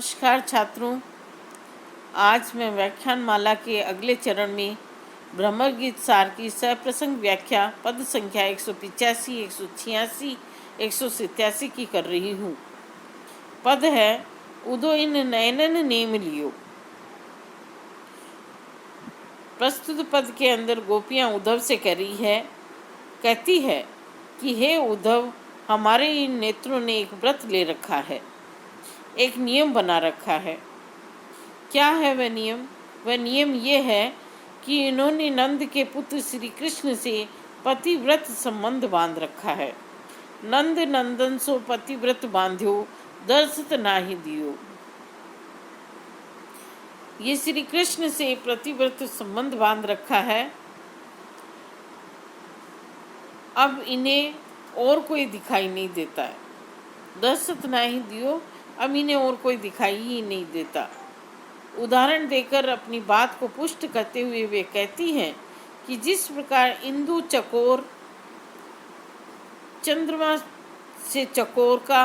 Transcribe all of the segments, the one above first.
नमस्कार छात्रों। आज मैं व्याख्यान माला के अगले चरण में भ्रमर गीत सार की सप्रसंग व्याख्या पद संख्या 185, 186, 187 की कर रही हूँ। पद है उदो इन नयनन नेम लियो। प्रस्तुत पद के अंदर गोपियाँ उद्धव से कहती है कि हे उद्धव, हमारे इन नेत्रों ने एक व्रत ले रखा है, एक नियम बना रखा है। क्या है वह नियम? वह नियम ये है कि इन्होंने नंद के पुत्र श्री कृष्ण से पतिव्रत संबंध बांध रखा है। नंद नंदन सो पतिव्रत बांध्यो, दर्शत नाही दियो। ये श्री कृष्ण से पतिव्रत संबंध बांध रखा है। अब इन्हें और कोई दिखाई नहीं देता है। दर्शत नाही दियो, अब इन्हें और कोई दिखाई ही नहीं देता। उदाहरण देकर अपनी बात को पुष्ट करते हुए वे कहती हैं कि जिस प्रकार इंदु चकोर चंद्रमा से चकोर का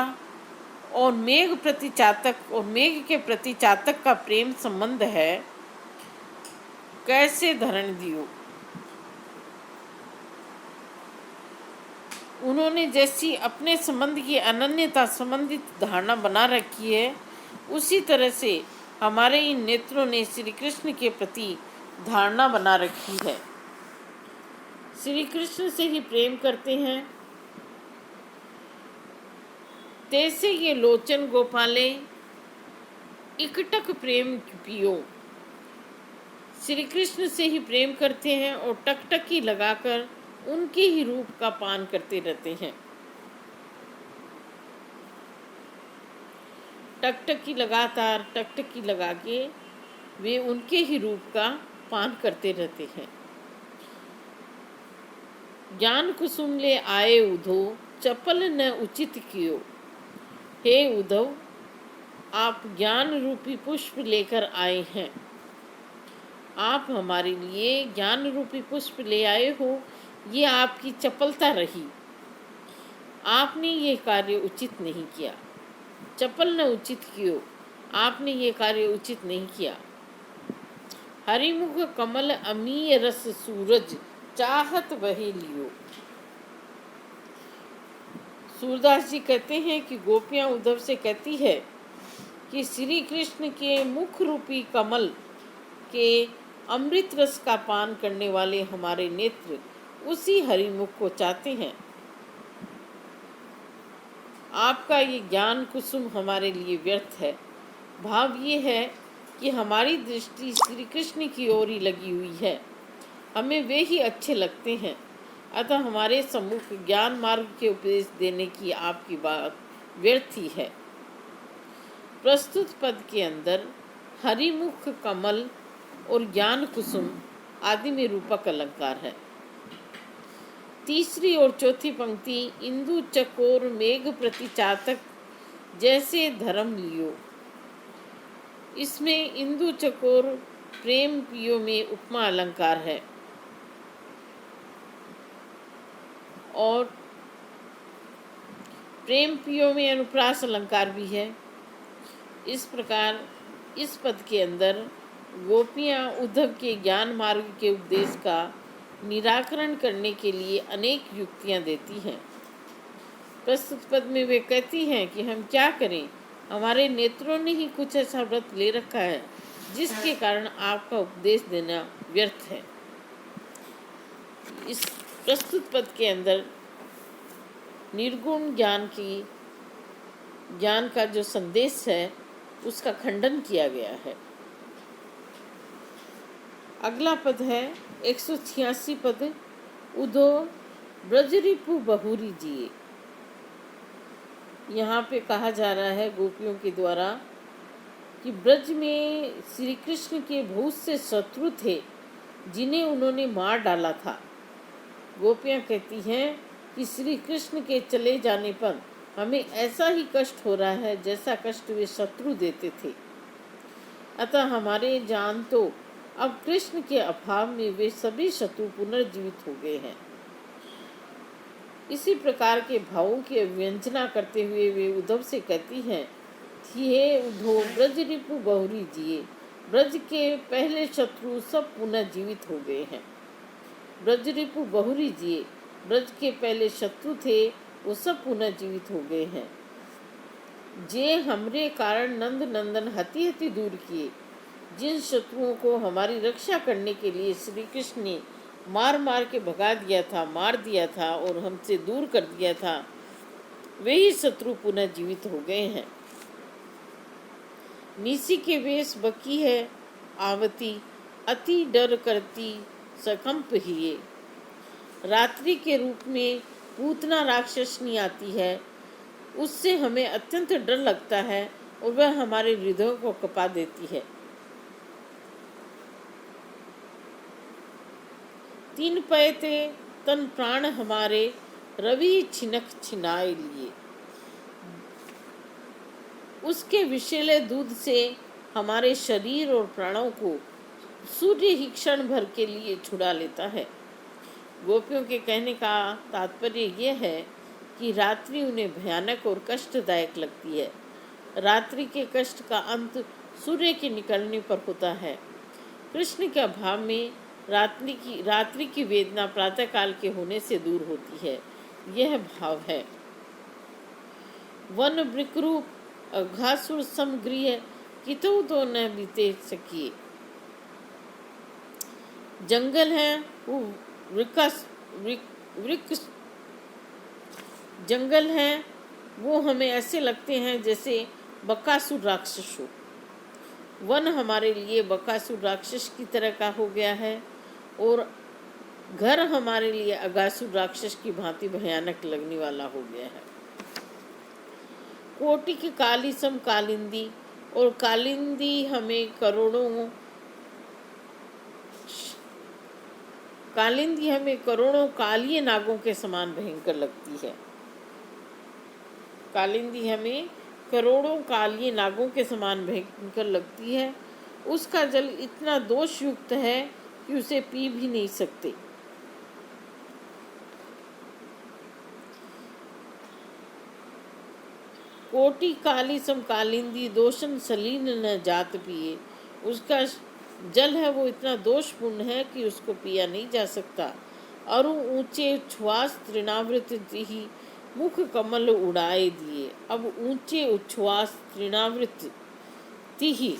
और मेघ प्रति चातक और मेघ के प्रति चातक का प्रेम संबंध है, कैसे धरण दियो। उन्होंने जैसी अपने संबंध की अनन्यता संबंधित धारणा बना रखी है, उसी तरह से हमारे इन नेत्रों ने श्री कृष्ण के प्रति धारणा बना रखी है। श्री कृष्ण से ही प्रेम करते हैं। तैसे ये लोचन गोपाले इकटक प्रेम पियो। श्री कृष्ण से ही प्रेम करते हैं और टकटकी लगाकर उनके ही रूप का पान करते रहते हैं। टकटकी लगातार टकटकी लगा के वे उनके ही रूप का पान करते रहते हैं। ज्ञान कुसुम ले आए उधो, चपल न उचित कियो। हे उद्धव, आप ज्ञान रूपी पुष्प लेकर आए हैं। आप हमारे लिए ज्ञान रूपी पुष्प ले आए हो, ये आपकी चपलता रही। आपने ये कार्य उचित नहीं किया। चपल न उचित कियो, आपने ये कार्य उचित नहीं किया। हरिमुख कमल अमीय रस सूरज, चाहत वही लियो। सूरदास जी कहते हैं कि गोपियां उद्धव से कहती है कि श्री कृष्ण के मुख रूपी कमल के अमृत रस का पान करने वाले हमारे नेत्र उसी हरिमुख को चाहते हैं। आपका ये ज्ञान कुसुम हमारे लिए व्यर्थ है। भाव ये है कि हमारी दृष्टि श्री कृष्ण की ओर ही लगी हुई है, हमें वे ही अच्छे लगते हैं। अतः हमारे सम्मुख ज्ञान मार्ग के उपदेश देने की आपकी बात व्यर्थ ही है। प्रस्तुत पद के अंदर हरिमुख कमल और ज्ञान कुसुम आदि में रूपक अलंकार है। तीसरी और चौथी पंक्ति इंदु चकोर मेघ प्रति चातक जैसे धर्म लियो। इसमें इंदु चकोर प्रेम पियो में उपमा अलंकार है और प्रेम पियो में अनुप्रास अलंकार भी है। इस प्रकार इस पद के अंदर गोपियाँ उद्धव के ज्ञान मार्ग के उपदेश का निराकरण करने के लिए अनेक युक्तियाँ देती हैं। प्रस्तुत पद में वे कहती हैं कि हम क्या करें, हमारे नेत्रों ने ही कुछ ऐसा व्रत ले रखा है जिसके कारण आपका उपदेश देना व्यर्थ है। इस प्रस्तुत पद के अंदर निर्गुण ज्ञान का जो संदेश है उसका खंडन किया गया है। अगला पद है 186 पद उदो ब्रजरिपु बहुरी जिए। यहाँ पे कहा जा रहा है गोपियों के द्वारा कि ब्रज में श्री कृष्ण के बहुत से शत्रु थे जिन्हें उन्होंने मार डाला था। गोपियाँ कहती हैं कि श्री कृष्ण के चले जाने पर हमें ऐसा ही कष्ट हो रहा है जैसा कष्ट वे शत्रु देते थे। अतः हमारे जान तो अब कृष्ण के अभाव में वे सभी शत्रु पुनर्जीवित हो गए हैं। इसी प्रकार के भावों की व्यंजना करते हुए वे उद्धव से कहती हैं हे उद्धव ब्रज रिपु बहुरी जिए। ब्रज के पहले शत्रु सब पुनः जीवित हो गए हैं। ब्रज रिपु बहुरी जिए। ब्रज के पहले शत्रु थे वो सब पुनः जीवित हो गए हैं। जे हमरे कारण नंद नंदन हति हति दूर किए। जिन शत्रुओं को हमारी रक्षा करने के लिए श्री कृष्ण ने मार मार के भगा दिया था, मार दिया था और हमसे दूर कर दिया था, वे ही शत्रु पुनः जीवित हो गए हैं। निसी के वेश बकी है आवती, अति डर करती सकंप हिए। रात्रि के रूप में पूतना राक्षसनी आती है, उससे हमें अत्यंत डर लगता है और वह हमारे हृदयों को कपा देती है। तीन पैते तन प्राण हमारे, रवि छिनक छिनाए लिए। उसके विषैले दूध से हमारे शरीर और प्राणों को सूर्य ही क्षण भर के लिए छुड़ा लेता है। गोपियों के कहने का तात्पर्य यह है कि रात्रि उन्हें भयानक और कष्टदायक लगती है। रात्रि के कष्ट का अंत सूर्य के निकलने पर होता है। कृष्ण के अभाव में रात्रि की वेदना प्रातःकाल के होने से दूर होती है। यह भाव है। वन वृकरूप घासुर समगृह कितु तो न बीते सकिए। जंगल है वो वृक्ष जंगल है वो हमें ऐसे लगते हैं जैसे बकासुर राक्षस हो। वन हमारे लिए बकासुर राक्षस की तरह का हो गया है और घर हमारे लिए अगासुर राक्षस की भांति भयानक लगने वाला हो गया है। कोटि की काली सम कालिंदी, और कालिंदी हमें करोड़ों कालिए नागों के समान भयंकर लगती है। कालिंदी हमें करोड़ों कालिए नागों के समान भयंकर लगती है। उसका जल इतना दोष युक्त है कि उसे पी भी नहीं सकते। कोटि काली सम कालिंदी, दोषन सलीन न जात पिए। उसका जल है वो इतना दोषपूर्ण है कि उसको पिया नहीं जा सकता। और ऊंचे उच्छ्वास तृणावृत ही मुख कमल उड़ाए दिए। अब ऊंचे उच्छ्वास तृणावृत ही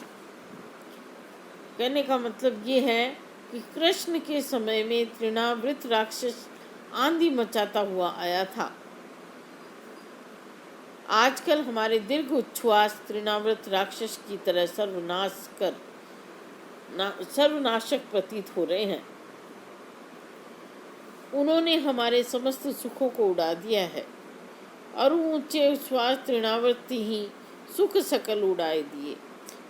कहने का मतलब ये है कि कृष्ण के समय में तृणावृत राक्षस आंधी मचाता हुआ आया था। आजकल हमारे दीर्घ उच्छ्वास तृणावृत राक्षस की तरह सर्वनाशक प्रतीत हो रहे हैं। उन्होंने हमारे समस्त सुखों को उड़ा दिया है और ऊंचे उच्छ्वास तृणावृत ही सुख सकल उड़ाए दिए।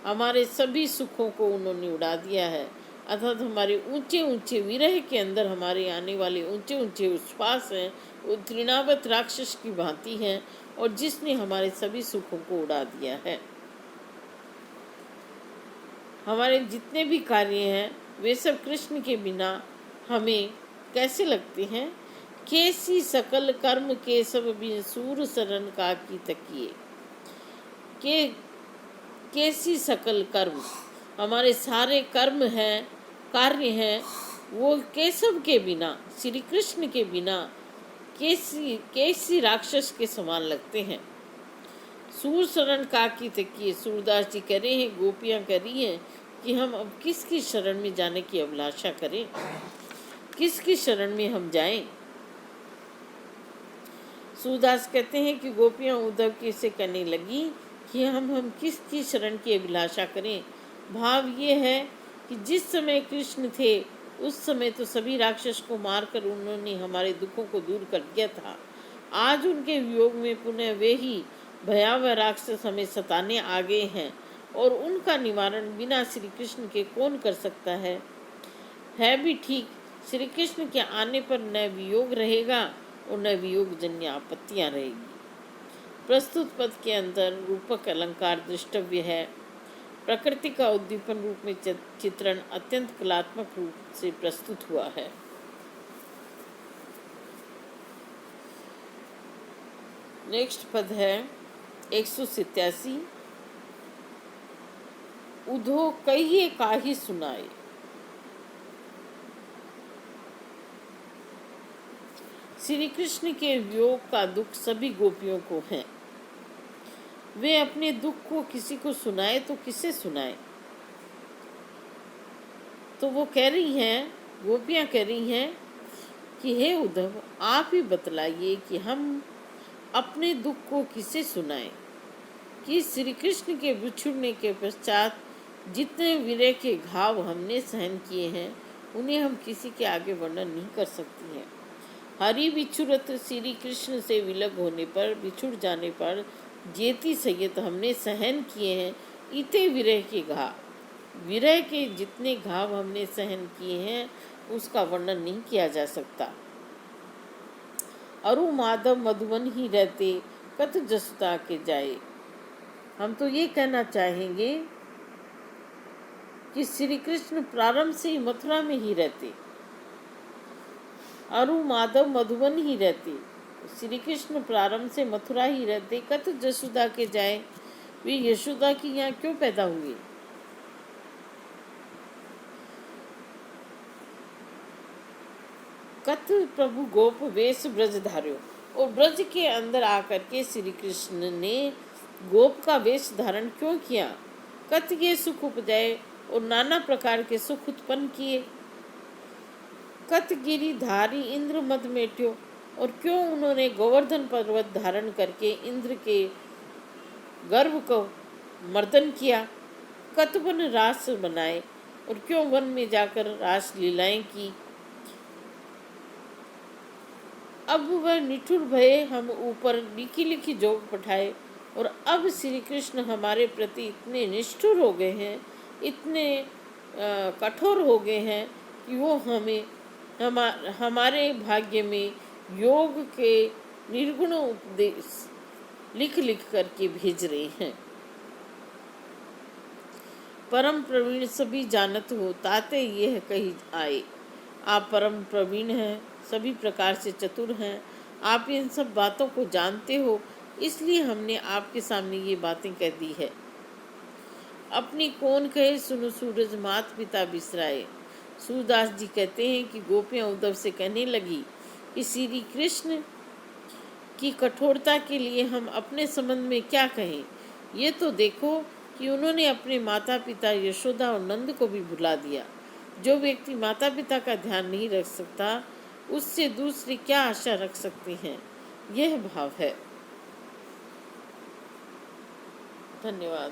हमारे सभी सुखों को उन्होंने उड़ा दिया है। अर्थात हमारे ऊंचे ऊंचे विरह के अंदर हमारे आने वाले ऊंचे ऊंचे उच्छ्वास हैं वो तृणावृत राक्षस की भांति हैं और जिसने हमारे सभी सुखों को उड़ा दिया है। हमारे जितने भी कार्य हैं वे सब कृष्ण के बिना हमें कैसे लगते हैं। कैसी सकल कर्म के सब बिन सूर शरण का की तकिए। कैसी सकल कर्म, हमारे सारे कर्म हैं, कार्य हैं, वो केशव के बिना, श्री कृष्ण के बिना कैसी राक्षस के समान लगते हैं। सूर शरण का की तकिए। सूरदास जी कह रहे हैं, गोपियाँ कह रही हैं कि हम अब किसकी शरण में जाने की अभिलाषा करें, किसकी शरण में हम जाएं। सूरदास कहते हैं कि गोपियाँ उद्धव की से कहने लगी कि हम किसकी शरण की अभिलाषा करें। भाव ये है कि जिस समय कृष्ण थे उस समय तो सभी राक्षस को मारकर उन्होंने हमारे दुखों को दूर कर दिया था। आज उनके वियोग में पुनः वे ही भयावह राक्षस हमें सताने आ गए हैं और उनका निवारण बिना श्री कृष्ण के कौन कर सकता है भी ठीक। श्री कृष्ण के आने पर न वियोग रहेगा और न वियोग जन्य आपत्तियाँ रहेगी। प्रस्तुत पद के अंदर रूपक अलंकार दृष्टव्य है। प्रकृति का उद्दीपन रूप में चित्रण अत्यंत कलात्मक रूप से प्रस्तुत हुआ है। नेक्स्ट पद है 187। उधो कहिए काही सुनाए। श्री कृष्ण के वियोग का दुख सभी गोपियों को है। वे अपने दुख को किसी को सुनाए तो किसे सुनाए। तो वो कह रही हैं, गोपियां कह रही हैं कि हे उद्धव, आप ही बतलाइए कि हम अपने दुख को किसे सुनाएं, कि श्री कृष्ण के बिछुड़ने के पश्चात जितने विरह के घाव हमने सहन किए हैं उन्हें हम किसी के आगे वर्णन नहीं कर सकती हैं। हरि बिछुरत श्री कृष्ण से विलग होने पर, बिछुड़ जाने पर जेती सैयत हमने सहन किए हैं इते विरह के घाव। विरह के जितने घाव हमने सहन किए हैं उसका वर्णन नहीं किया जा सकता। अरु माधव मधुबन ही रहते कत जसुता के जाए। हम तो ये कहना चाहेंगे कि श्री कृष्ण प्रारंभ से ही मथुरा में ही रहते। अरु माधव मधुबन ही रहते, श्री कृष्ण प्रारंभ से मथुरा ही रहते। कत जसुदा के जाए, वे यशोदा की यहाँ क्यों पैदा हुए। कत प्रभु गोप वेश ब्रज धार्यो, और ब्रज के अंदर आकर के श्री कृष्ण ने गोप का वेश धारण क्यों किया। कत ये सुख उपजाए, और नाना प्रकार के सुख उत्पन्न किए। कत गिरी धारी इंद्र मद मेट्यो, और क्यों उन्होंने गोवर्धन पर्वत धारण करके इंद्र के गर्व को मर्दन किया। कत वन रास बनाए, और क्यों वन में जाकर रास लीलाएं की। अब वह निठुर भये हम ऊपर लिखी लिखी जोग पठाए, और अब श्री कृष्ण हमारे प्रति इतने निष्ठुर हो गए हैं, इतने कठोर हो गए हैं कि वो हमें हमारे भाग्य में योग के निर्गुण उपदेश लिख लिख करके भेज रहे हैं। परम प्रवीण सभी जानत हो, ताते यह कही आए। आप परम प्रवीण हैं, सभी प्रकार से चतुर हैं, आप इन सब बातों को जानते हो, इसलिए हमने आपके सामने ये बातें कह दी है। अपनी कौन कहे सुनो सूरज मात पिता बिसराए। सूरदास जी कहते हैं कि गोपियां उद्धव से कहने लगी कि श्री कृष्ण की कठोरता के लिए हम अपने संबंध में क्या कहें। ये तो देखो कि उन्होंने अपने माता पिता यशोदा और नंद को भी भुला दिया। जो व्यक्ति माता पिता का ध्यान नहीं रख सकता उससे दूसरी क्या आशा रख सकते हैं, यह भाव है। धन्यवाद।